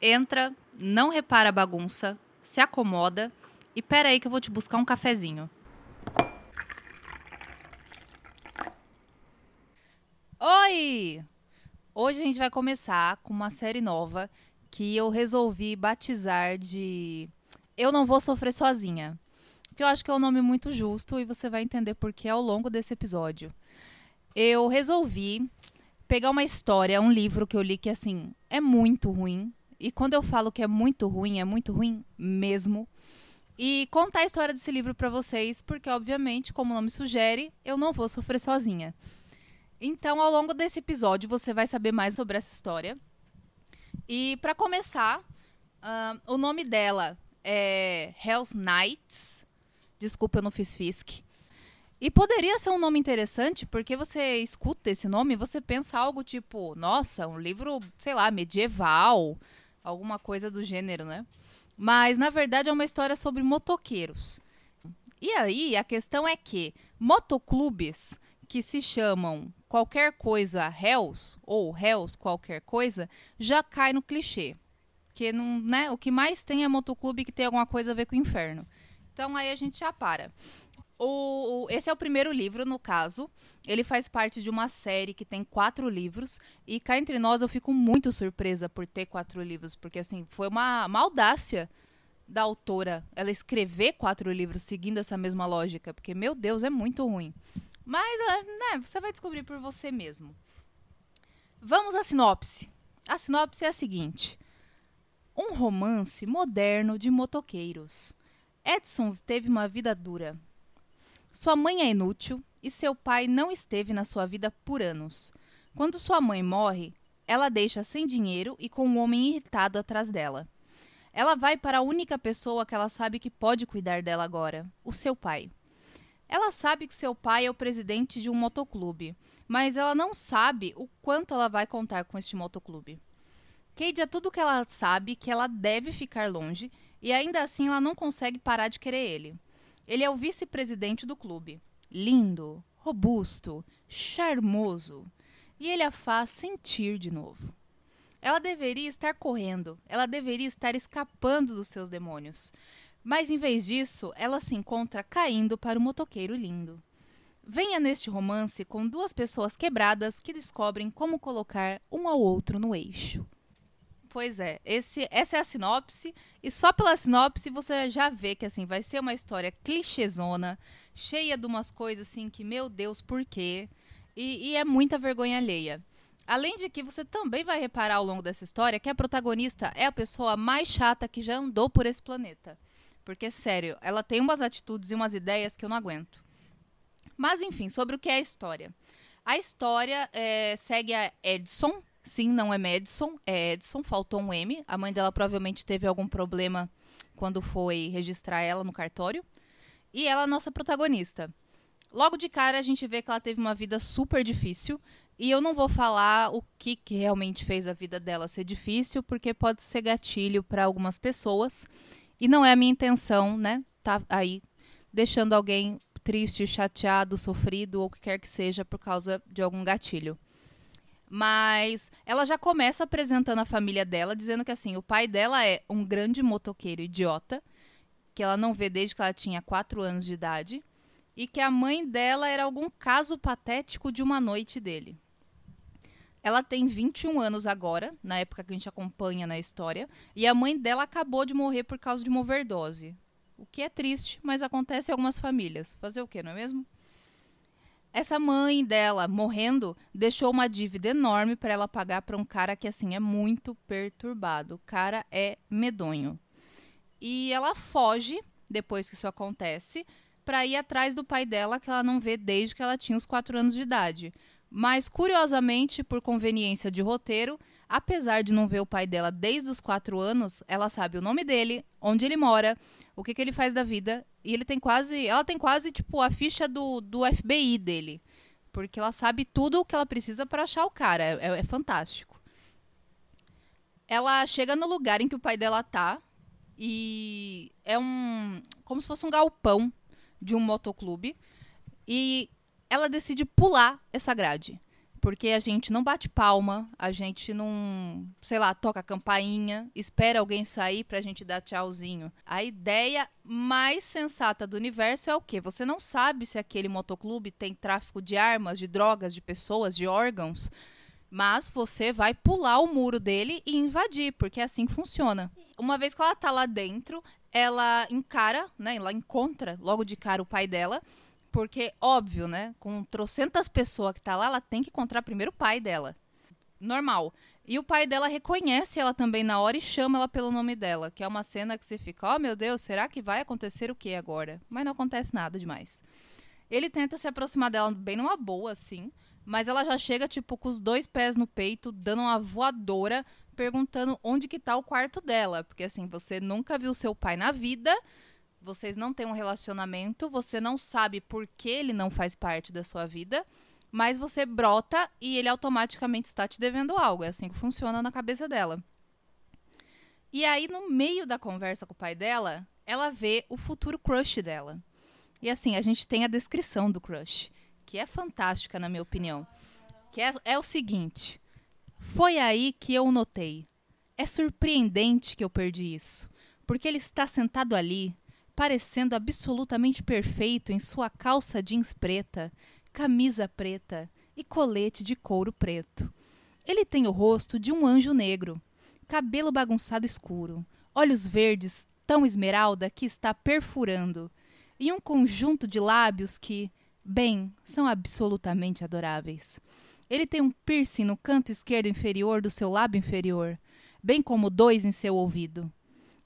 Entra, não repara a bagunça, se acomoda e pera aí que eu vou te buscar um cafezinho. Oi! Hoje a gente vai começar com uma série nova que eu resolvi batizar de Eu Não Vou Sofrer Sozinha. Que eu acho que é um nome muito justo e você vai entender por que ao longo desse episódio. Eu resolvi pegar uma história, um livro que eu li que, assim, é muito ruim. E quando eu falo que é muito ruim mesmo. E contar a história desse livro pra vocês, porque, obviamente, como o nome sugere, eu não vou sofrer sozinha. Então, ao longo desse episódio, você vai saber mais sobre essa história. E, pra começar, o nome dela é Hell's Nights. Desculpa, eu não fiz Fisk. E poderia ser um nome interessante, porque você escuta esse nome e você pensa algo tipo, nossa, um livro, sei lá, medieval, alguma coisa do gênero, né? Mas, na verdade, é uma história sobre motoqueiros. E aí, a questão é que motoclubes que se chamam qualquer coisa Hells, ou Hells qualquer coisa, já cai no clichê. Que não, né, o que mais tem é motoclube que tem alguma coisa a ver com o inferno. Então aí a gente já para. Esse é o primeiro livro, no caso. Ele faz parte de uma série que tem 4 livros. E cá entre nós eu fico muito surpresa por ter 4 livros. Porque, assim, foi uma audácia da autora ela escrever 4 livros seguindo essa mesma lógica. Porque, meu Deus, é muito ruim. Mas, né, você vai descobrir por você mesmo. Vamos à sinopse. A sinopse é a seguinte: um romance moderno de motoqueiros. Edson teve uma vida dura. Sua mãe é inútil e seu pai não esteve na sua vida por anos. Quando sua mãe morre, ela deixa sem dinheiro e com um homem irritado atrás dela. Ela vai para a única pessoa que ela sabe que pode cuidar dela agora, o seu pai. Ela sabe que seu pai é o presidente de um motoclube, mas ela não sabe o quanto ela vai contar com este motoclube. Cade é tudo que ela sabe que ela deve ficar longe e ainda assim ela não consegue parar de querer ele. Ele é o vice-presidente do clube. Lindo, robusto, charmoso. E ele a faz sentir de novo. Ela deveria estar correndo, ela deveria estar escapando dos seus demônios. Mas em vez disso, ela se encontra caindo para o motoqueiro lindo. Venha neste romance com 2 pessoas quebradas que descobrem como colocar um ao outro no eixo. Pois é, essa é a sinopse, e só pela sinopse você já vê que, assim, vai ser uma história clichêzona, cheia de umas coisas assim que, meu Deus, por quê? E é muita vergonha alheia. Além de que você também vai reparar ao longo dessa história que a protagonista é a pessoa mais chata que já andou por esse planeta. Porque, sério, ela tem umas atitudes e umas ideias que eu não aguento. Mas, enfim, sobre o que é a história. A história segue a Edson. Sim, não é Madison, é Edson, faltou um M. A mãe dela provavelmente teve algum problema quando foi registrar ela no cartório. E ela é a nossa protagonista. Logo de cara a gente vê que ela teve uma vida super difícil. E eu não vou falar o que realmente fez a vida dela ser difícil, porque pode ser gatilho para algumas pessoas. E não é a minha intenção, né? Tá aí deixando alguém triste, chateado, sofrido ou o que quer que seja por causa de algum gatilho. Mas ela já começa apresentando a família dela, dizendo que, assim, o pai dela é um grande motoqueiro idiota, que ela não vê desde que ela tinha 4 anos de idade, e que a mãe dela era algum caso patético de uma noite dele. Ela tem 21 anos agora, na época que a gente acompanha na história, e a mãe dela acabou de morrer por causa de uma overdose. O que é triste, mas acontece em algumas famílias. Fazer o quê, não é mesmo? Essa mãe dela, morrendo, deixou uma dívida enorme para ela pagar para um cara que, assim, é muito perturbado. O cara é medonho. E ela foge, depois que isso acontece, para ir atrás do pai dela, que ela não vê desde que ela tinha os 4 anos de idade. Mas, curiosamente, por conveniência de roteiro, apesar de não ver o pai dela desde os 4 anos, ela sabe o nome dele, onde ele mora, o que ele faz da vida. E ela tem quase, tipo, a ficha do FBI dele. Porque ela sabe tudo o que ela precisa para achar o cara. É fantástico. Ela chega no lugar em que o pai dela tá. E é como se fosse um galpão de um motoclube. E ela decide pular essa grade. Porque a gente não bate palma, a gente não, sei lá, toca campainha, espera alguém sair pra gente dar tchauzinho. A ideia mais sensata do universo é o quê? Você não sabe se aquele motoclube tem tráfico de armas, de drogas, de pessoas, de órgãos, mas você vai pular o muro dele e invadir, porque é assim que funciona. Uma vez que ela tá lá dentro, ela encara, né? Ela encontra logo de cara o pai dela. Porque, óbvio, né? Com trocentas pessoas que tá lá, ela tem que encontrar primeiro o pai dela. Normal. E o pai dela reconhece ela também na hora e chama ela pelo nome dela. Que é uma cena que você fica, oh meu Deus, será que vai acontecer o que agora? Mas não acontece nada demais. Ele tenta se aproximar dela bem numa boa, assim. Mas ela já chega, tipo, com os 2 pés no peito, dando uma voadora, perguntando onde que tá o quarto dela. Porque, assim, você nunca viu seu pai na vida, vocês não têm um relacionamento, você não sabe por que ele não faz parte da sua vida, mas você brota e ele automaticamente está te devendo algo. É assim que funciona na cabeça dela. E aí, no meio da conversa com o pai dela, ela vê o futuro crush dela. E assim, a gente tem a descrição do crush, que é fantástica, na minha opinião. Que é o seguinte: foi aí que eu notei. É surpreendente que eu perdi isso, porque ele está sentado ali, parecendo absolutamente perfeito em sua calça jeans preta, camisa preta e colete de couro preto. Ele tem o rosto de um anjo negro, cabelo bagunçado escuro, olhos verdes tão esmeralda que está perfurando, e um conjunto de lábios que, bem, são absolutamente adoráveis. Ele tem um piercing no canto esquerdo inferior do seu lábio inferior, bem como 2 em seu ouvido.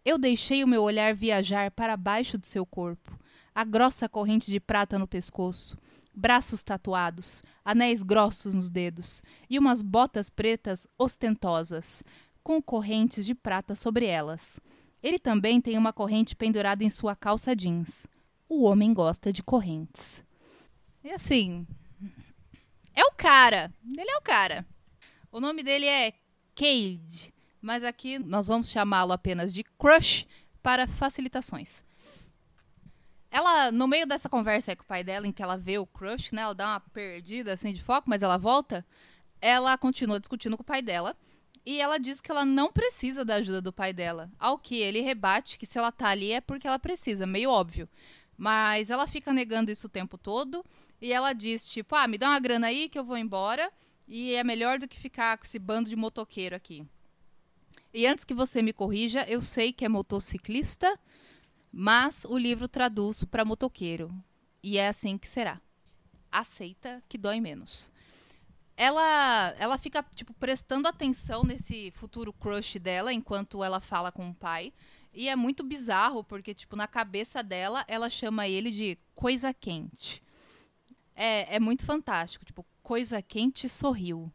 Eu deixei o meu olhar viajar para baixo de seu corpo, a grossa corrente de prata no pescoço, braços tatuados, anéis grossos nos dedos e umas botas pretas ostentosas, com correntes de prata sobre elas. Ele também tem uma corrente pendurada em sua calça jeans. O homem gosta de correntes. E assim, é o cara. Ele é o cara. O nome dele é Cade, mas aqui nós vamos chamá-lo apenas de Crush para facilitações. Ela, no meio dessa conversa aí com o pai dela, em que ela vê o Crush, né, ela dá uma perdida assim de foco, mas ela volta, ela continua discutindo com o pai dela e ela diz que ela não precisa da ajuda do pai dela. Ao que ele rebate que se ela tá ali é porque ela precisa, meio óbvio. Mas ela fica negando isso o tempo todo e ela diz, tipo, me dá uma grana aí que eu vou embora e é melhor do que ficar com esse bando de motoqueiro aqui. E antes que você me corrija, eu sei que é motociclista, mas o livro traduz para motoqueiro. E é assim que será. Aceita que dói menos. Ela fica, tipo, prestando atenção nesse futuro crush dela enquanto ela fala com o pai. E é muito bizarro, porque, tipo, na cabeça dela, ela chama ele de coisa quente. É muito fantástico. Tipo, coisa quente sorriu.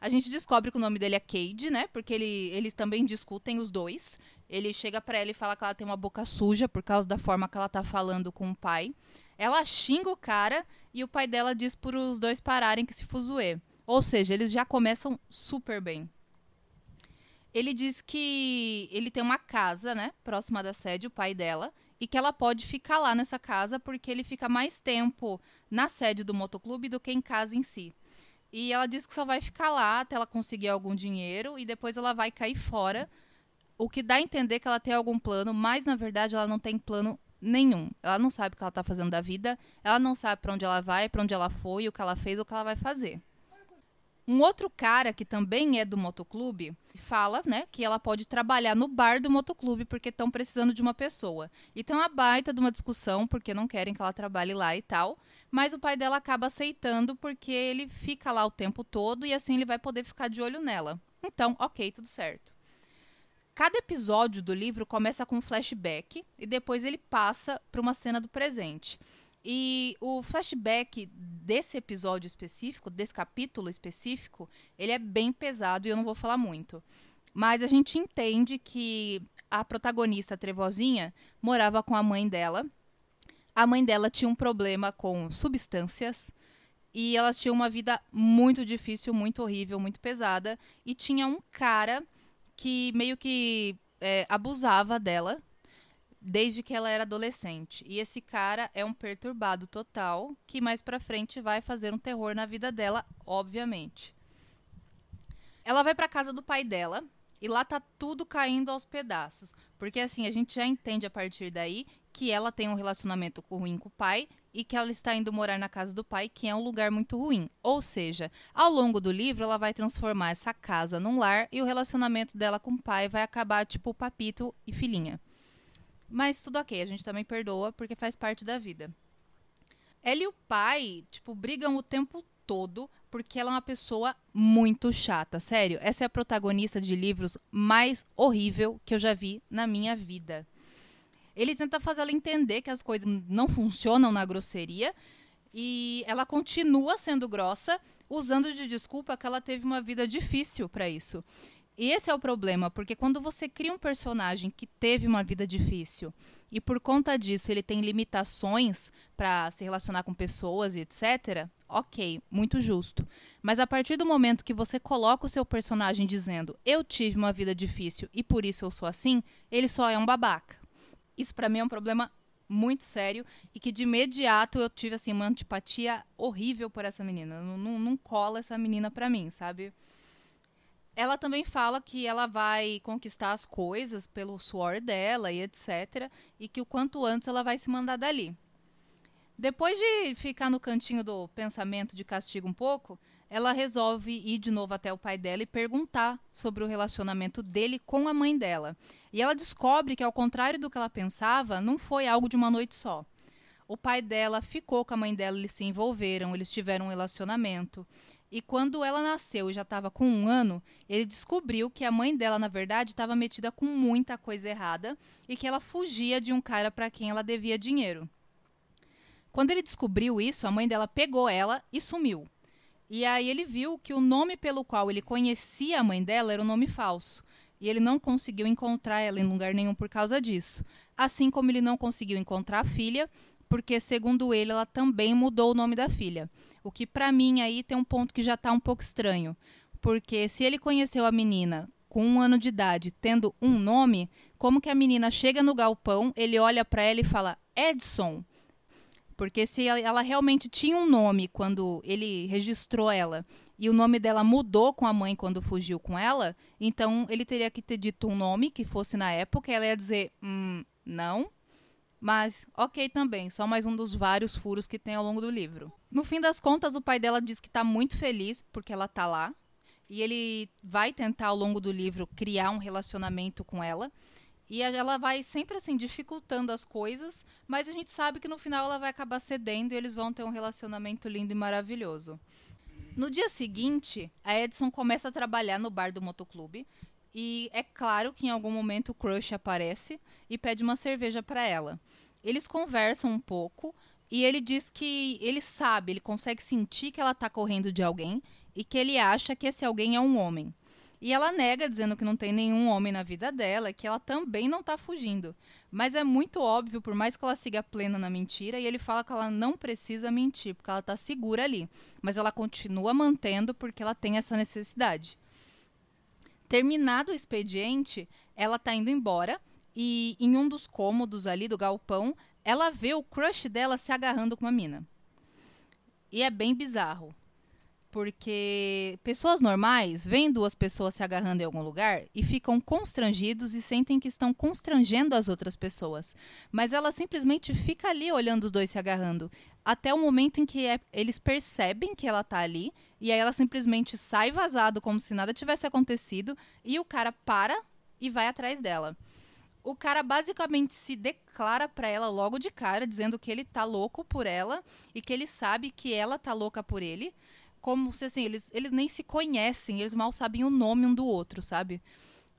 A gente descobre que o nome dele é Cade, né? Porque eles também discutem os dois. Ele chega pra ela e fala que ela tem uma boca suja por causa da forma que ela tá falando com o pai. Ela xinga o cara e o pai dela diz para os dois pararem que se fuzuê. Ou seja, eles já começam super bem. Ele diz que ele tem uma casa, né? Próxima da sede, o pai dela. E que ela pode ficar lá nessa casa porque ele fica mais tempo na sede do motoclube do que em casa em si. E ela diz que só vai ficar lá até ela conseguir algum dinheiro e depois ela vai cair fora. O que dá a entender que ela tem algum plano, mas na verdade ela não tem plano nenhum. Ela não sabe o que ela tá fazendo da vida, ela não sabe pra onde ela vai, pra onde ela foi, o que ela fez, o que ela vai fazer. Um outro cara que também é do motoclube fala, né, que ela pode trabalhar no bar do motoclube porque estão precisando de uma pessoa. E tem uma baita de uma discussão porque não querem que ela trabalhe lá e tal, mas o pai dela acaba aceitando porque ele fica lá o tempo todo e assim ele vai poder ficar de olho nela. Então, ok, tudo certo. Cada episódio do livro começa com um flashback e depois ele passa para uma cena do presente. E o flashback desse episódio específico, desse capítulo específico, ele é bem pesado e eu não vou falar muito. Mas a gente entende que a protagonista, a Trevozinha, morava com a mãe dela. A mãe dela tinha um problema com substâncias e elas tinham uma vida muito difícil, muito horrível, muito pesada. E tinha um cara que meio que abusava dela, desde que ela era adolescente. E esse cara é um perturbado total, que mais pra frente vai fazer um terror na vida dela, obviamente. Ela vai pra casa do pai dela e lá tá tudo caindo aos pedaços. Porque assim, a gente já entende a partir daí que ela tem um relacionamento ruim com o pai e que ela está indo morar na casa do pai, que é um lugar muito ruim. Ou seja, ao longo do livro, ela vai transformar essa casa num lar e o relacionamento dela com o pai vai acabar tipo papito e filhinha. Mas tudo ok, a gente também perdoa porque faz parte da vida. Ela e o pai, tipo, brigam o tempo todo porque ela é uma pessoa muito chata. Sério, essa é a protagonista de livros mais horrível que eu já vi na minha vida. Ele tenta fazer ela entender que as coisas não funcionam na grosseria e ela continua sendo grossa, usando de desculpa que ela teve uma vida difícil para isso. E esse é o problema, porque quando você cria um personagem que teve uma vida difícil e por conta disso ele tem limitações para se relacionar com pessoas e etc., ok, muito justo. Mas a partir do momento que você coloca o seu personagem dizendo eu tive uma vida difícil e por isso eu sou assim, ele só é um babaca. Isso para mim é um problema muito sério e que de imediato eu tive assim uma antipatia horrível por essa menina. Não cola essa menina para mim, sabe? Ela também fala que ela vai conquistar as coisas pelo suor dela e etc. E que o quanto antes ela vai se mandar dali. Depois de ficar no cantinho do pensamento de castigo um pouco, ela resolve ir de novo até o pai dela e perguntar sobre o relacionamento dele com a mãe dela. E ela descobre que, ao contrário do que ela pensava, não foi algo de uma noite só. O pai dela ficou com a mãe dela, eles se envolveram, eles tiveram um relacionamento. E quando ela nasceu e já estava com 1 ano, ele descobriu que a mãe dela, na verdade, estava metida com muita coisa errada e que ela fugia de um cara para quem ela devia dinheiro. Quando ele descobriu isso, a mãe dela pegou ela e sumiu. E aí ele viu que o nome pelo qual ele conhecia a mãe dela era um nome falso. E ele não conseguiu encontrar ela em lugar nenhum por causa disso. Assim como ele não conseguiu encontrar a filha, porque, segundo ele, ela também mudou o nome da filha. O que, pra mim, aí tem um ponto que já tá um pouco estranho. Porque se ele conheceu a menina com 1 ano de idade, tendo um nome, como que a menina chega no galpão, ele olha pra ela e fala, Edson. Porque se ela realmente tinha um nome quando ele registrou ela e o nome dela mudou com a mãe quando fugiu com ela, então ele teria que ter dito um nome que fosse na época e ela ia dizer, não. Mas ok também, só mais um dos vários furos que tem ao longo do livro. No fim das contas, o pai dela diz que está muito feliz porque ela está lá. E ele vai tentar ao longo do livro criar um relacionamento com ela. E ela vai sempre assim dificultando as coisas, mas a gente sabe que no final ela vai acabar cedendo e eles vão ter um relacionamento lindo e maravilhoso. No dia seguinte, a Edson começa a trabalhar no bar do motoclube e é claro que em algum momento o Crush aparece e pede uma cerveja para ela. Eles conversam um pouco e ele diz que ele sabe, ele consegue sentir que ela tá correndo de alguém e que ele acha que esse alguém é um homem. E ela nega, dizendo que não tem nenhum homem na vida dela e que ela também não tá fugindo. Mas é muito óbvio, por mais que ela siga plena na mentira, e ele fala que ela não precisa mentir, porque ela tá segura ali. Mas ela continua mantendo porque ela tem essa necessidade. Terminado o expediente, ela tá indo embora e em um dos cômodos ali do galpão, ela vê o crush dela se agarrando com uma mina. E é bem bizarro. Porque pessoas normais veem 2 pessoas se agarrando em algum lugar e ficam constrangidos e sentem que estão constrangendo as outras pessoas. Mas ela simplesmente fica ali olhando os dois se agarrando. Até o momento em que eles percebem que ela tá ali. E aí ela simplesmente sai vazado como se nada tivesse acontecido. E o cara para e vai atrás dela. O cara basicamente se declara pra ela logo de cara, dizendo que ele tá louco por ela e que ele sabe que ela tá louca por ele. Como se assim, eles nem se conhecem, eles mal sabem o nome um do outro, sabe?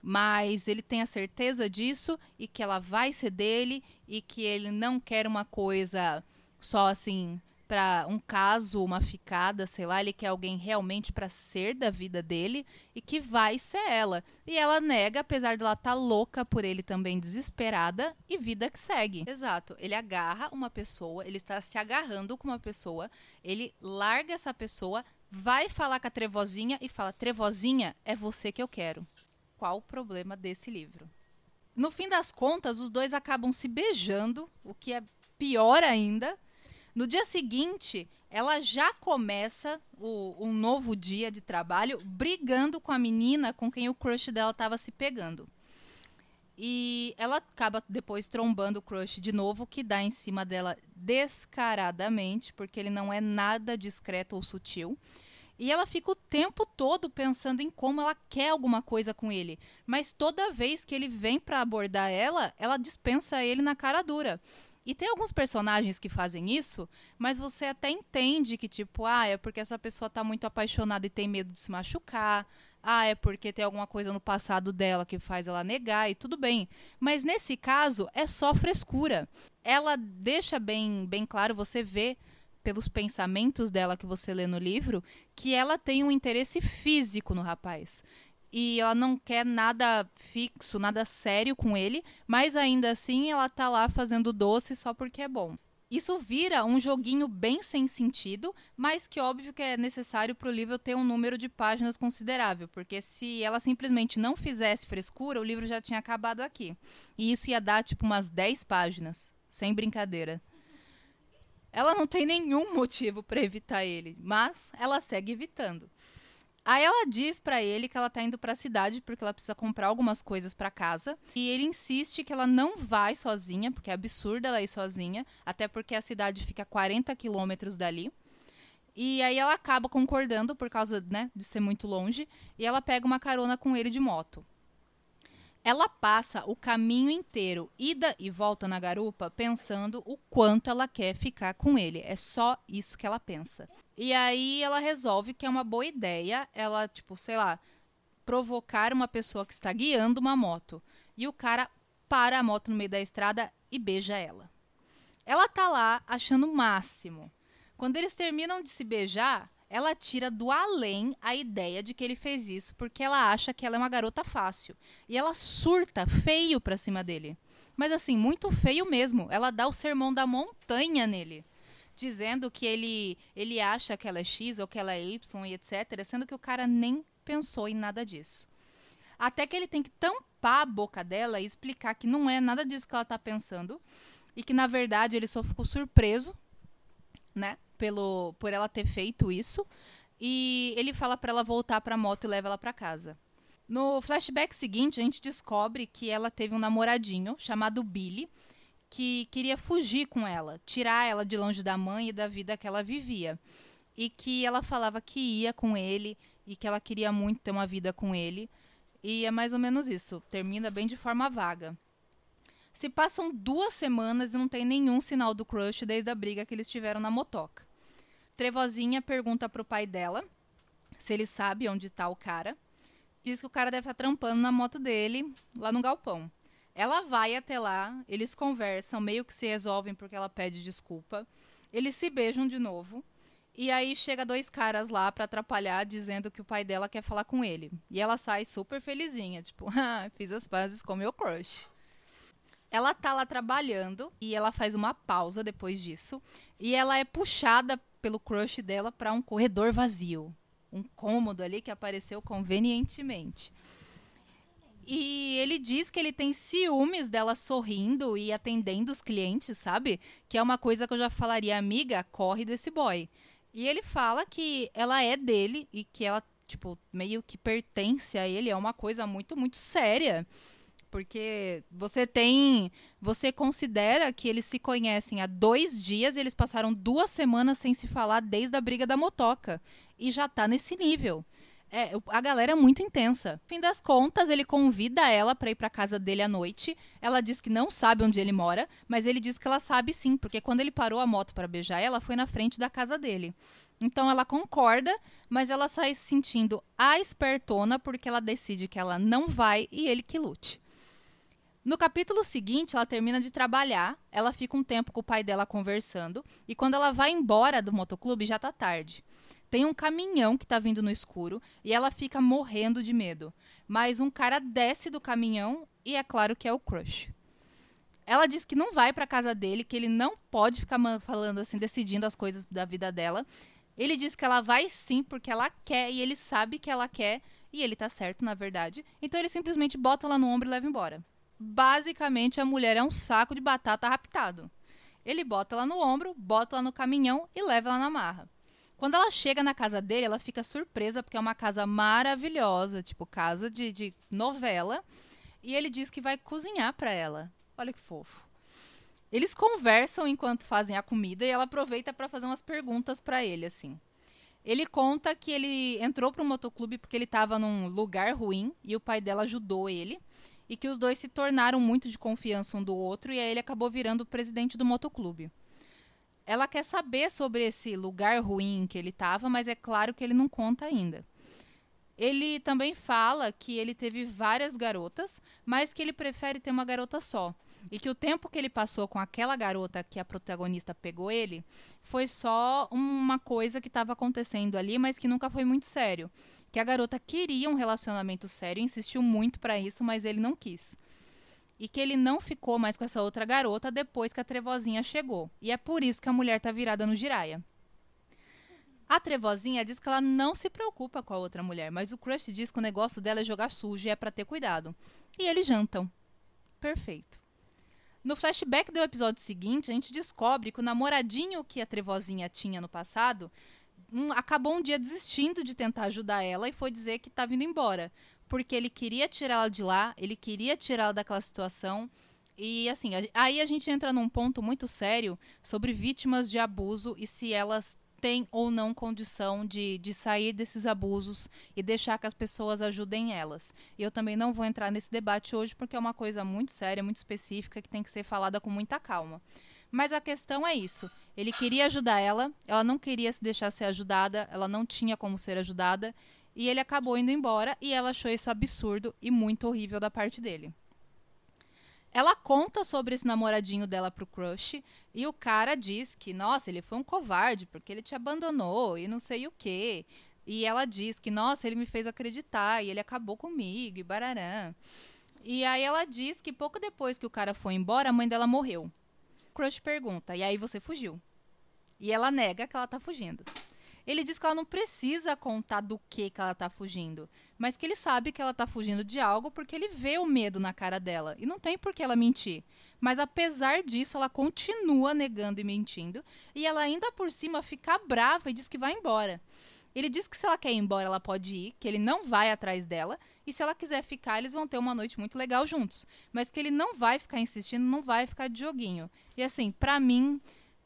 Mas ele tem a certeza disso e que ela vai ser dele e que ele não quer uma coisa só assim para um caso, uma ficada, sei lá, ele quer alguém realmente para ser da vida dele e que vai ser ela. E ela nega, apesar de ela estar louca por ele também, desesperada, e vida que segue. Exato, ele agarra uma pessoa, ele está se agarrando com uma pessoa, ele larga essa pessoa, vai falar com a Trevozinha e fala, Trevozinha, é você que eu quero. Qual o problema desse livro? No fim das contas, os dois acabam se beijando, o que é pior ainda. No dia seguinte, ela já começa um novo dia de trabalho brigando com a menina com quem o crush dela estava se pegando. E ela acaba depois trombando o crush de novo, que dá em cima dela descaradamente, porque ele não é nada discreto ou sutil. E ela fica o tempo todo pensando em como ela quer alguma coisa com ele. Mas toda vez que ele vem para abordar ela, ela dispensa ele na cara dura. E tem alguns personagens que fazem isso, mas você até entende que, tipo, é porque essa pessoa tá muito apaixonada e tem medo de se machucar. É porque tem alguma coisa no passado dela que faz ela negar e tudo bem. Mas nesse caso, é só frescura. Ela deixa bem claro, você vê pelos pensamentos dela que você lê no livro, que ela tem um interesse físico no rapaz. E ela não quer nada fixo, nada sério com ele, mas ainda assim ela tá lá fazendo doce só porque é bom. Isso vira um joguinho bem sem sentido, mas que óbvio que é necessário para o livro ter um número de páginas considerável, porque se ela simplesmente não fizesse frescura, o livro já tinha acabado aqui. E isso ia dar tipo umas 10 páginas, sem brincadeira. Ela não tem nenhum motivo para evitar ele, mas ela segue evitando. Aí ela diz pra ele que ela tá indo pra cidade porque ela precisa comprar algumas coisas pra casa. E ele insiste que ela não vai sozinha, porque é absurdo ela ir sozinha, até porque a cidade fica a 40 quilômetros dali. E aí ela acaba concordando por causa, né, de ser muito longe, e ela pega uma carona com ele de moto. Ela passa o caminho inteiro, ida e volta na garupa, pensando o quanto ela quer ficar com ele. É só isso que ela pensa. E aí ela resolve que é uma boa ideia ela, tipo, sei lá, provocar uma pessoa que está guiando uma moto. E o cara para a moto no meio da estrada e beija ela. Ela tá lá achando o máximo. Quando eles terminam de se beijar, ela tira do além a ideia de que ele fez isso porque ela acha que ela é uma garota fácil. E ela surta feio pra cima dele. Mas assim, muito feio mesmo. Ela dá o sermão da montanha nele. Dizendo que ele acha que ela é X ou que ela é Y e etc. Sendo que o cara nem pensou em nada disso. Até que ele tem que tampar a boca dela e explicar que não é nada disso que ela tá pensando. E que, na verdade, ele só ficou surpreso, né? Por ela ter feito isso. E ele fala pra ela voltar pra moto e leva ela pra casa. No flashback seguinte, a gente descobre que ela teve um namoradinho chamado Billy, que queria fugir com ela, tirar ela de longe da mãe e da vida que ela vivia. E que ela falava que ia com ele e que ela queria muito ter uma vida com ele. E é mais ou menos isso. Termina bem de forma vaga. Se passam 2 semanas e não tem nenhum sinal do crush desde a briga que eles tiveram na motoca. Trevozinha pergunta pro pai dela se ele sabe onde tá o cara. Diz que o cara deve estar trampando na moto dele, lá no galpão. Ela vai até lá, eles conversam, meio que se resolvem porque ela pede desculpa. Eles se beijam de novo. E aí chega 2 caras lá pra atrapalhar, dizendo que o pai dela quer falar com ele. E ela sai super felizinha, tipo, fiz as pazes com meu crush. Ela tá lá trabalhando e ela faz uma pausa depois disso. E ela é puxada pelo crush dela pra um corredor vazio. Um cômodo ali que apareceu convenientemente. E ele diz que ele tem ciúmes dela sorrindo e atendendo os clientes, sabe? Que é uma coisa que eu já falaria, amiga, corre desse boy. E ele fala que ela é dele e que ela, tipo, meio que pertence a ele. É uma coisa muito, muito séria. Porque você considera que eles se conhecem há 2 dias e eles passaram 2 semanas sem se falar desde a briga da motoca. E já tá nesse nível. A galera é muito intensa. No fim das contas, ele convida ela pra ir pra casa dele à noite. Ela diz que não sabe onde ele mora, mas ele diz que ela sabe sim, porque quando ele parou a moto pra beijar ela, foi na frente da casa dele. Então ela concorda, mas ela sai se sentindo a espertona porque ela decide que ela não vai e ele que lute. No capítulo seguinte, ela termina de trabalhar, ela fica um tempo com o pai dela conversando, e quando ela vai embora do motoclube, já tá tarde. Tem um caminhão que tá vindo no escuro, e ela fica morrendo de medo. Mas um cara desce do caminhão, e é claro que é o crush. Ela diz que não vai pra casa dele, que ele não pode ficar falando assim, decidindo as coisas da vida dela. Ele diz que ela vai sim, porque ela quer, e ele sabe que ela quer, e ele tá certo, na verdade. Então ele simplesmente bota ela no ombro e leva embora. Basicamente, a mulher é um saco de batata raptado. Ele bota ela no ombro, bota ela no caminhão e leva ela na marra. Quando ela chega na casa dele, ela fica surpresa porque é uma casa maravilhosa, tipo casa de novela. E ele diz que vai cozinhar para ela. Olha que fofo. Eles conversam enquanto fazem a comida e ela aproveita para fazer umas perguntas para ele, assim. Ele conta que ele entrou para o motoclube porque ele estava num lugar ruim e o pai dela ajudou ele. E que os dois se tornaram muito de confiança um do outro e aí ele acabou virando o presidente do motoclube. Ela quer saber sobre esse lugar ruim que ele estava, mas é claro que ele não conta ainda. Ele também fala que ele teve várias garotas, mas que ele prefere ter uma garota só. E que o tempo que ele passou com aquela garota que a protagonista pegou ele foi só uma coisa que estava acontecendo ali, mas que nunca foi muito sério. Que a garota queria um relacionamento sério, insistiu muito para isso, mas ele não quis. E que ele não ficou mais com essa outra garota depois que a Trevozinha chegou. E é por isso que a mulher tá virada no Jiraya. A Trevozinha diz que ela não se preocupa com a outra mulher, mas o Crush diz que o negócio dela é jogar sujo e é pra ter cuidado. E eles jantam. Perfeito. No flashback do episódio seguinte, a gente descobre que o namoradinho que a Trevozinha tinha no passado acabou um dia desistindo de tentar ajudar ela e foi dizer que tá vindo embora. Porque ele queria tirar ela de lá, ele queria tirar ela daquela situação. E assim, aí a gente entra num ponto muito sério sobre vítimas de abuso e se elas têm ou não condição de sair desses abusos e deixar que as pessoas ajudem elas. E eu também não vou entrar nesse debate hoje porque é uma coisa muito séria, muito específica, que tem que ser falada com muita calma. Mas a questão é isso. Ele queria ajudar ela não queria se deixar ser ajudada, ela não tinha como ser ajudada, e ele acabou indo embora e ela achou isso absurdo e muito horrível da parte dele. Ela conta sobre esse namoradinho dela pro crush e o cara diz que, nossa, ele foi um covarde porque ele te abandonou e não sei o quê. E ela diz que, nossa, ele me fez acreditar e ele acabou comigo e bararã. E aí ela diz que pouco depois que o cara foi embora, a mãe dela morreu. O crush pergunta, e aí você fugiu? E ela nega que ela tá fugindo. Ele diz que ela não precisa contar do que ela tá fugindo, mas que ele sabe que ela tá fugindo de algo porque ele vê o medo na cara dela. E não tem por que ela mentir. Mas apesar disso, ela continua negando e mentindo. E ela ainda por cima fica brava e diz que vai embora. Ele diz que se ela quer ir embora, ela pode ir, que ele não vai atrás dela. E se ela quiser ficar, eles vão ter uma noite muito legal juntos. Mas que ele não vai ficar insistindo, não vai ficar de joguinho. E assim, pra mim,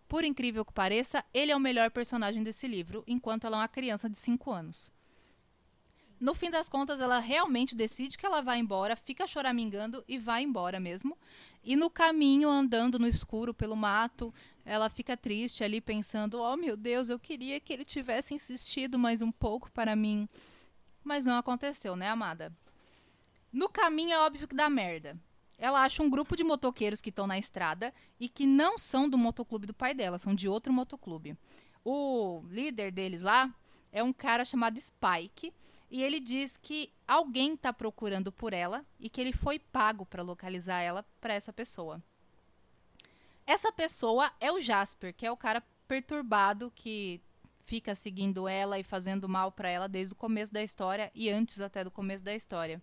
por incrível que pareça, ele é o melhor personagem desse livro, enquanto ela é uma criança de 5 anos. No fim das contas, ela realmente decide que ela vai embora, fica choramingando e vai embora mesmo. E no caminho, andando no escuro pelo mato, ela fica triste ali pensando: oh meu Deus, eu queria que ele tivesse insistido mais um pouco para mim. Mas não aconteceu, né, amada? No caminho é óbvio que dá merda. Ela acha um grupo de motoqueiros que estão na estrada e que não são do motoclube do pai dela, são de outro motoclube. O líder deles lá é um cara chamado Spike e ele diz que alguém está procurando por ela e que ele foi pago para localizar ela para essa pessoa. Essa pessoa é o Jasper, que é o cara perturbado que fica seguindo ela e fazendo mal para ela desde o começo da história e antes até do começo da história.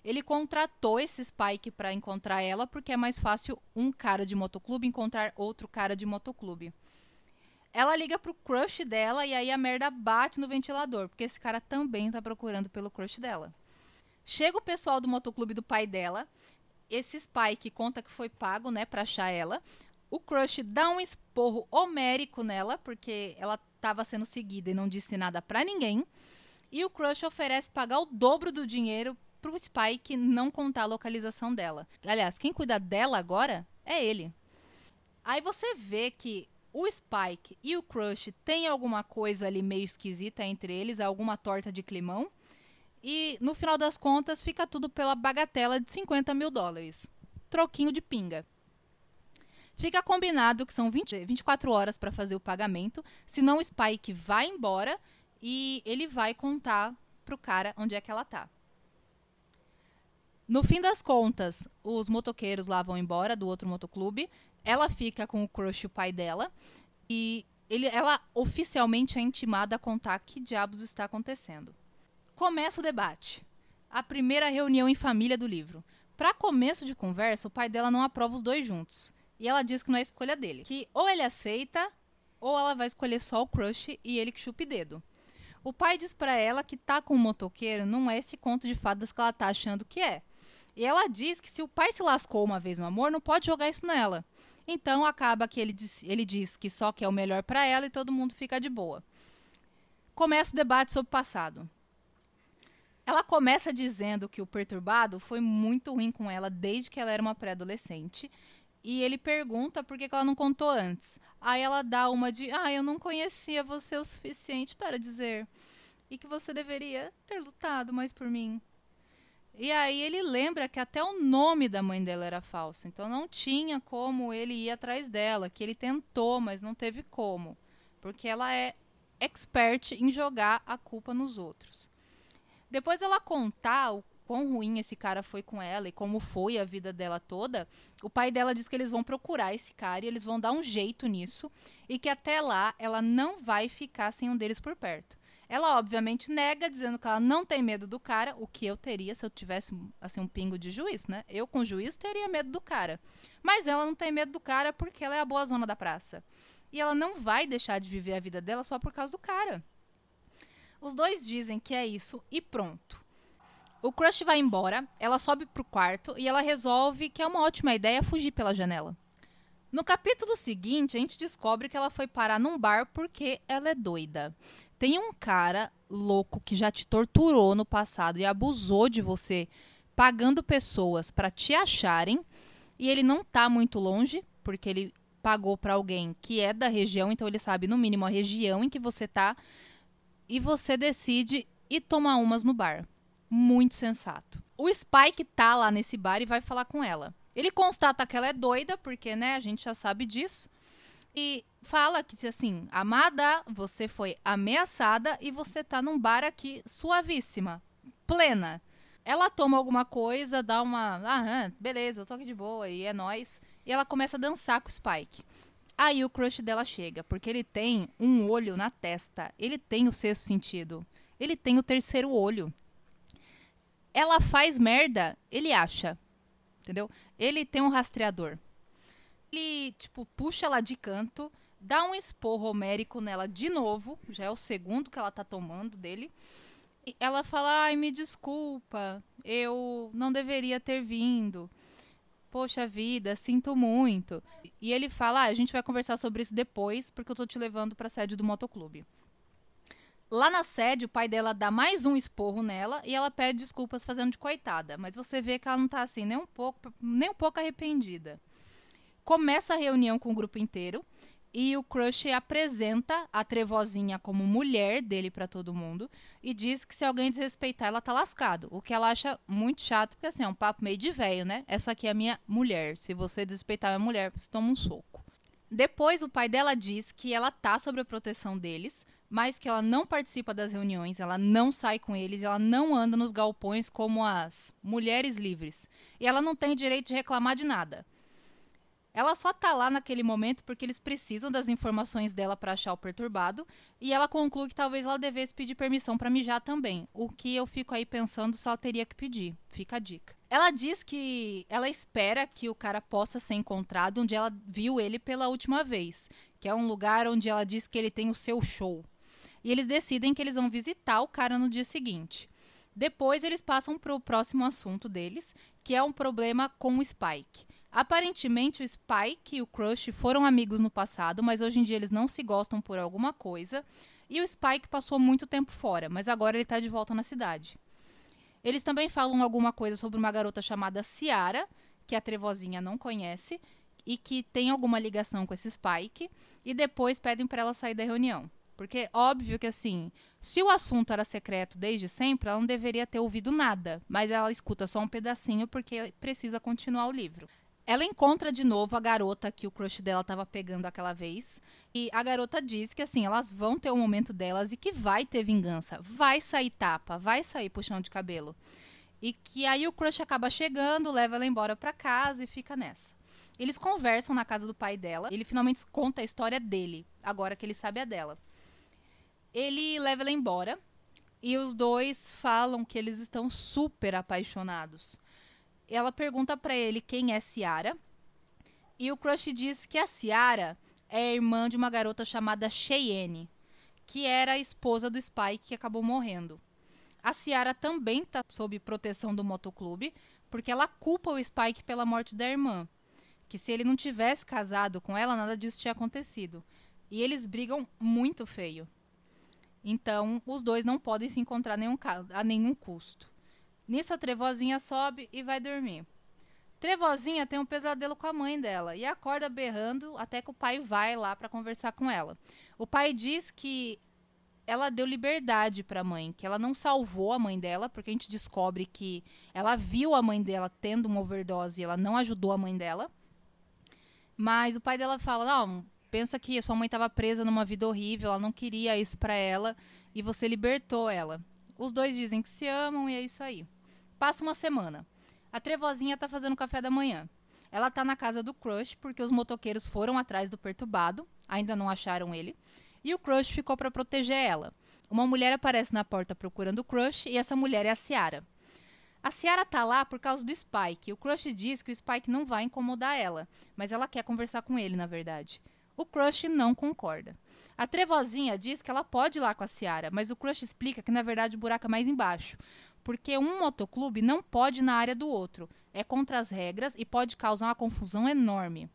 Ele contratou esse Spike para encontrar ela porque é mais fácil um cara de motoclube encontrar outro cara de motoclube. Ela liga pro crush dela e aí a merda bate no ventilador, porque esse cara também tá procurando pelo crush dela. Chega o pessoal do motoclube do pai dela, esse Spike conta que foi pago, né, pra achar ela. O crush dá um esporro homérico nela, porque ela tava sendo seguida e não disse nada pra ninguém. E o crush oferece pagar o dobro do dinheiro pro Spike não contar a localização dela. Aliás, quem cuida dela agora é ele. Aí você vê que o Spike e o Crush têm alguma coisa ali meio esquisita entre eles, alguma torta de climão. E no final das contas fica tudo pela bagatela de US$ 50.000. Troquinho de pinga. Fica combinado que são 24 horas para fazer o pagamento, senão o Spike vai embora e ele vai contar pro cara onde é que ela tá. No fim das contas, os motoqueiros lá vão embora do outro motoclube. Ela fica com o crush, o pai dela. E ela oficialmente é intimada a contar que diabos está acontecendo. Começa o debate. A primeira reunião em família do livro. Pra começo de conversa, o pai dela não aprova os dois juntos. E ela diz que não é escolha dele. Que ou ele aceita, ou ela vai escolher só o crush e ele que chupa o dedo. O pai diz pra ela que tá com um motoqueiro não é esse conto de fadas que ela tá achando que é. E ela diz que se o pai se lascou uma vez no amor, não pode jogar isso nela. Então acaba que ele diz que só quer o melhor pra ela e todo mundo fica de boa. Começa o debate sobre o passado. Ela começa dizendo que o perturbado foi muito ruim com ela desde que ela era uma pré-adolescente. E ele pergunta por que ela não contou antes. Aí ela dá uma de, eu não conhecia você o suficiente para dizer. E que você deveria ter lutado mais por mim. E aí ele lembra que até o nome da mãe dela era falso. Então não tinha como ele ir atrás dela. Que ele tentou, mas não teve como. Porque ela é expert em jogar a culpa nos outros. Depois dela contar o quão ruim esse cara foi com ela e como foi a vida dela toda, o pai dela diz que eles vão procurar esse cara e eles vão dar um jeito nisso e que até lá ela não vai ficar sem um deles por perto. Ela obviamente nega, dizendo que ela não tem medo do cara, o que eu teria se eu tivesse assim um pingo de juízo, né? Eu com juízo teria medo do cara. Mas ela não tem medo do cara porque ela é a boa zona da praça. E ela não vai deixar de viver a vida dela só por causa do cara. Os dois dizem que é isso e pronto. O crush vai embora, ela sobe pro quarto e ela resolve que é uma ótima ideia fugir pela janela. No capítulo seguinte, a gente descobre que ela foi parar num bar porque ela é doida. Tem um cara louco que já te torturou no passado e abusou de você, pagando pessoas para te acharem, e ele não tá muito longe, porque ele pagou para alguém que é da região, então ele sabe no mínimo a região em que você tá, e você decide ir tomar umas no bar. Muito sensato. O Spike tá lá nesse bar e vai falar com ela. Ele constata que ela é doida, porque, né, a gente já sabe disso. E fala que, assim, amada, você foi ameaçada e você tá num bar aqui suavíssima, plena. Ela toma alguma coisa, dá uma... beleza, eu tô aqui de boa e é nóis. E ela começa a dançar com o Spike. Aí o crush dela chega, porque ele tem um olho na testa. Ele tem o sexto sentido. Ele tem o terceiro olho. Ela faz merda, ele acha. Entendeu? Ele tem um rastreador. Ele, puxa ela de canto, dá um esporro homérico nela de novo. Já é o segundo que ela tá tomando dele. E ela fala, ai, me desculpa. Eu não deveria ter vindo. Poxa vida, sinto muito. E ele fala, a gente vai conversar sobre isso depois, porque eu tô te levando pra sede do motoclube. Lá na sede, o pai dela dá mais um esporro nela e ela pede desculpas fazendo de coitada. Mas você vê que ela não tá assim, nem um pouco arrependida. Começa a reunião com o grupo inteiro e o crush apresenta a trevozinha como mulher dele pra todo mundo e diz que se alguém desrespeitar, ela tá lascado. O que ela acha muito chato, porque assim, é um papo meio de velho, né? Essa aqui é a minha mulher. Se você desrespeitar a minha mulher, você toma um soco. Depois, o pai dela diz que ela tá sob a proteção deles, mas que ela não participa das reuniões, ela não sai com eles, ela não anda nos galpões como as mulheres livres. E ela não tem direito de reclamar de nada. Ela só tá lá naquele momento porque eles precisam das informações dela para achar o perturbado, e ela conclui que talvez ela devesse pedir permissão para mijar também, o que eu fico aí pensando se ela teria que pedir. Fica a dica. Ela diz que ela espera que o cara possa ser encontrado onde ela viu ele pela última vez, que é um lugar onde ela diz que ele tem o seu show. E eles decidem que eles vão visitar o cara no dia seguinte. Depois eles passam para o próximo assunto deles, que é um problema com o Spike. Aparentemente, o Spike e o Crush foram amigos no passado, mas hoje em dia eles não se gostam por alguma coisa. E o Spike passou muito tempo fora, mas agora ele está de volta na cidade. Eles também falam alguma coisa sobre uma garota chamada Ciara, que a Trevozinha não conhece, e que tem alguma ligação com esse Spike, e depois pedem para ela sair da reunião. Porque, óbvio que, assim, se o assunto era secreto desde sempre, ela não deveria ter ouvido nada, mas ela escuta só um pedacinho porque precisa continuar o livro. Ela encontra de novo a garota que o crush dela estava pegando aquela vez. E a garota diz que, assim, elas vão ter o momento delas e que vai ter vingança. Vai sair tapa, vai sair puxão de cabelo. E que aí o crush acaba chegando, leva ela embora pra casa e fica nessa. Eles conversam na casa do pai dela. Ele finalmente conta a história dele, agora que ele sabe a dela. Ele leva ela embora e os dois falam que eles estão super apaixonados. ela pergunta pra ele quem é Ciara. E o Crush diz que a Ciara é irmã de uma garota chamada Cheyenne, que era a esposa do Spike que acabou morrendo. A Ciara também está sob proteção do motoclube, porque ela culpa o Spike pela morte da irmã. Que se ele não tivesse casado com ela, nada disso tinha acontecido. E eles brigam muito feio. Então, os dois não podem se encontrar a nenhum custo. Nisso, a Trevozinha sobe e vai dormir. Trevozinha tem um pesadelo com a mãe dela e acorda berrando até que o pai vai lá para conversar com ela. O pai diz que ela deu liberdade para a mãe, que ela não salvou a mãe dela, porque a gente descobre que ela viu a mãe dela tendo uma overdose e ela não ajudou a mãe dela. Mas o pai dela fala, não, pensa que a sua mãe estava presa numa vida horrível, ela não queria isso para ela e você libertou ela. Os dois dizem que se amam e é isso aí. Passa uma semana. A Trevozinha tá fazendo café da manhã. Ela tá na casa do Crush porque os motoqueiros foram atrás do perturbado, ainda não acharam ele, e o Crush ficou para proteger ela. Uma mulher aparece na porta procurando o Crush e essa mulher é a Ciara. A Ciara tá lá por causa do Spike. O Crush diz que o Spike não vai incomodar ela, mas ela quer conversar com ele, na verdade. O Crush não concorda. A Trevozinha diz que ela pode ir lá com a Ciara, mas o Crush explica que, na verdade, o buraco é mais embaixo, porque um motoclube não pode ir na área do outro. É contra as regras e pode causar uma confusão enorme.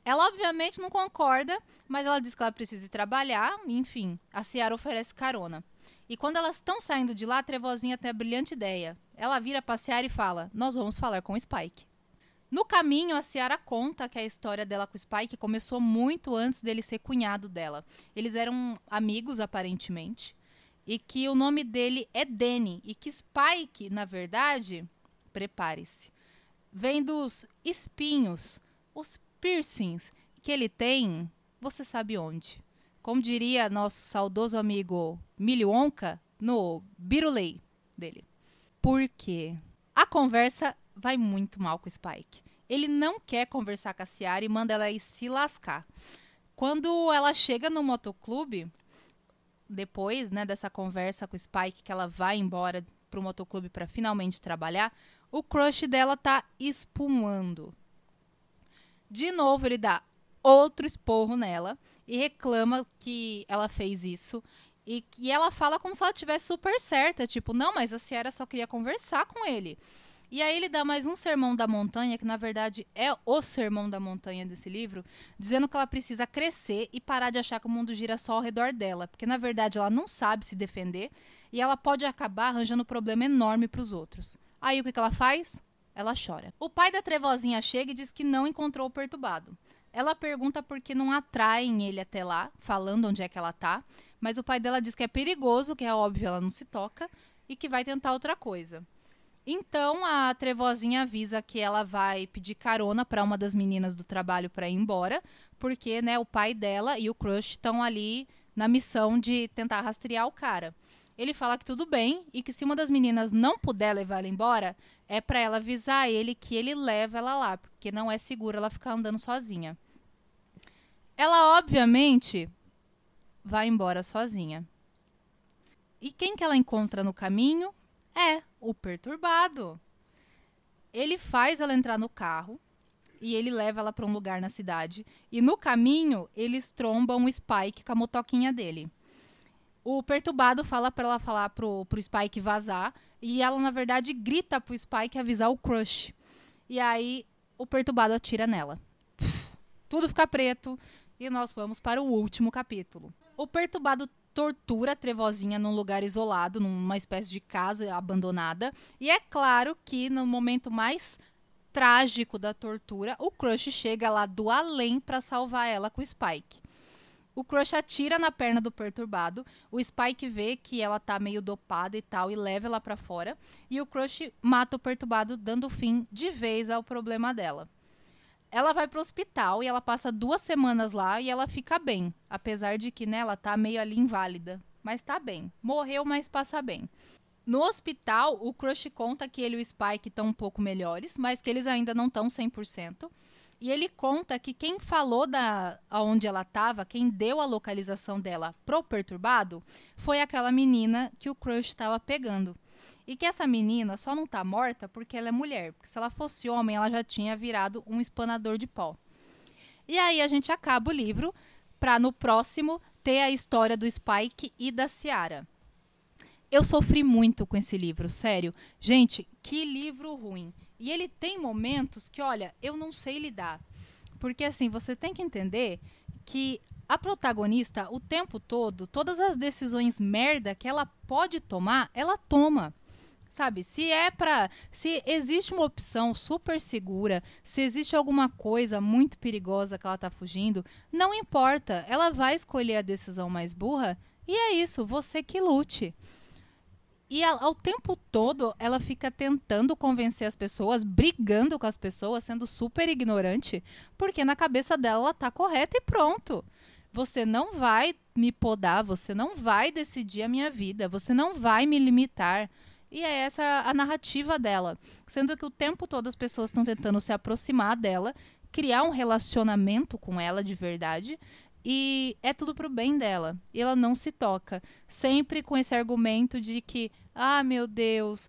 Ela, obviamente, não concorda, mas ela diz que ela precisa ir trabalhar, enfim, a Ciara oferece carona. E quando elas estão saindo de lá, a Trevozinha tem a brilhante ideia. Ela vira pra Ciara e fala, nós vamos falar com o Spike. No caminho, a Ciara conta que a história dela com o Spike começou muito antes dele ser cunhado dela. Eles eram amigos, aparentemente, e que o nome dele é Danny, e que Spike, na verdade, prepare-se, vem dos espinhos, os piercings que ele tem, você sabe onde. Como diria nosso saudoso amigo Willy Wonka, no birulei dele. Por quê? A conversa vai muito mal com o Spike. Ele não quer conversar com a Ciara e manda ela ir se lascar. Quando ela chega no motoclube, depois, né, dessa conversa com o Spike, que ela vai embora pro motoclube para finalmente trabalhar, o crush dela tá espumando. De novo, ele dá outro esporro nela e reclama que ela fez isso. E que ela fala como se ela estivesse super certa. Tipo, não, mas a Ciara só queria conversar com ele. E aí ele dá mais um sermão da montanha, que na verdade é o sermão da montanha desse livro, dizendo que ela precisa crescer e parar de achar que o mundo gira só ao redor dela. Porque na verdade ela não sabe se defender e ela pode acabar arranjando um problema enorme para os outros. Aí o que ela faz? Ela chora. O pai da Trevozinha chega e diz que não encontrou o perturbado. Ela pergunta por que não atraem ele até lá, falando onde é que ela tá. Mas o pai dela diz que é perigoso, que é óbvio, ela não se toca, e que vai tentar outra coisa. Então a Trevozinha avisa que ela vai pedir carona para uma das meninas do trabalho para ir embora, porque, né, o pai dela e o crush estão ali na missão de tentar rastrear o cara. Ele fala que tudo bem e que se uma das meninas não puder levar ela embora, é para ela avisar ele que ele leva ela lá, porque não é seguro ela ficar andando sozinha. Ela, obviamente, vai embora sozinha. E quem que ela encontra no caminho? É o perturbado. Ele faz ela entrar no carro e ele leva ela para um lugar na cidade. E no caminho, eles trombam o Spike com a motoquinha dele. O perturbado fala para ela falar pro Spike vazar. E ela, na verdade, grita pro Spike avisar o crush. E aí, o perturbado atira nela. Tudo fica preto. E nós vamos para o último capítulo. O perturbado tortura a Trevozinha num lugar isolado, numa espécie de casa abandonada. E é claro que no momento mais trágico da tortura, o crush chega lá do além para salvar ela com o Spike. O crush atira na perna do perturbado, o Spike vê que ela tá meio dopada e tal e leva ela para fora, e o crush mata o perturbado, dando fim de vez ao problema dela. Ela vai pro hospital e ela passa 2 semanas lá e ela fica bem, apesar de que, né, ela tá meio ali inválida, mas tá bem. Morreu, mas passa bem. No hospital, o crush conta que ele e o Spike estão um pouco melhores, mas que eles ainda não estão 100%. E ele conta que quem falou aonde ela estava, quem deu a localização dela pro perturbado, foi aquela menina que o crush estava pegando. E que essa menina só não tá morta porque ela é mulher. Porque se ela fosse homem, ela já tinha virado um espanador de pó. E aí a gente acaba o livro para no próximo ter a história do Spike e da Ciara. Eu sofri muito com esse livro, sério. Gente, que livro ruim. E ele tem momentos que, olha, eu não sei lidar. Porque, assim, você tem que entender que a protagonista, o tempo todo, todas as decisões merda que ela pode tomar, ela toma. Sabe, se existe uma opção super segura, se existe alguma coisa muito perigosa que ela tá fugindo, não importa, ela vai escolher a decisão mais burra e é isso, você que lute. E ao tempo todo ela fica tentando convencer as pessoas, brigando com as pessoas, sendo super ignorante, porque na cabeça dela ela tá correta e pronto. Você não vai me podar, você não vai decidir a minha vida, você não vai me limitar. E é essa a narrativa dela. Sendo que o tempo todo as pessoas estão tentando se aproximar dela, criar um relacionamento com ela de verdade. E é tudo pro bem dela. E ela não se toca. Sempre com esse argumento de que, ah, meu Deus,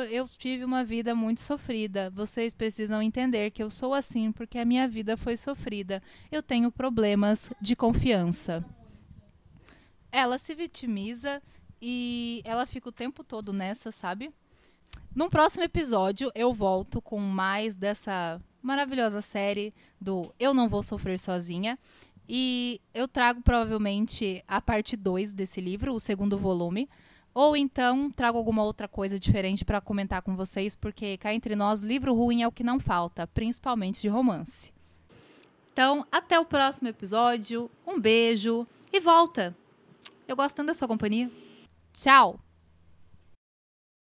eu tive uma vida muito sofrida. Vocês precisam entender que eu sou assim porque a minha vida foi sofrida. Eu tenho problemas de confiança. Ela se vitimiza e ela fica o tempo todo nessa, sabe? Num próximo episódio, eu volto com mais dessa maravilhosa série do Eu Não Vou Sofrer Sozinha. E eu trago provavelmente a parte 2 desse livro, o segundo volume. Ou então trago alguma outra coisa diferente para comentar com vocês, porque cá entre nós, livro ruim é o que não falta, principalmente de romance. Então, até o próximo episódio. Um beijo e volta! Eu gosto tanto da sua companhia. Tchau!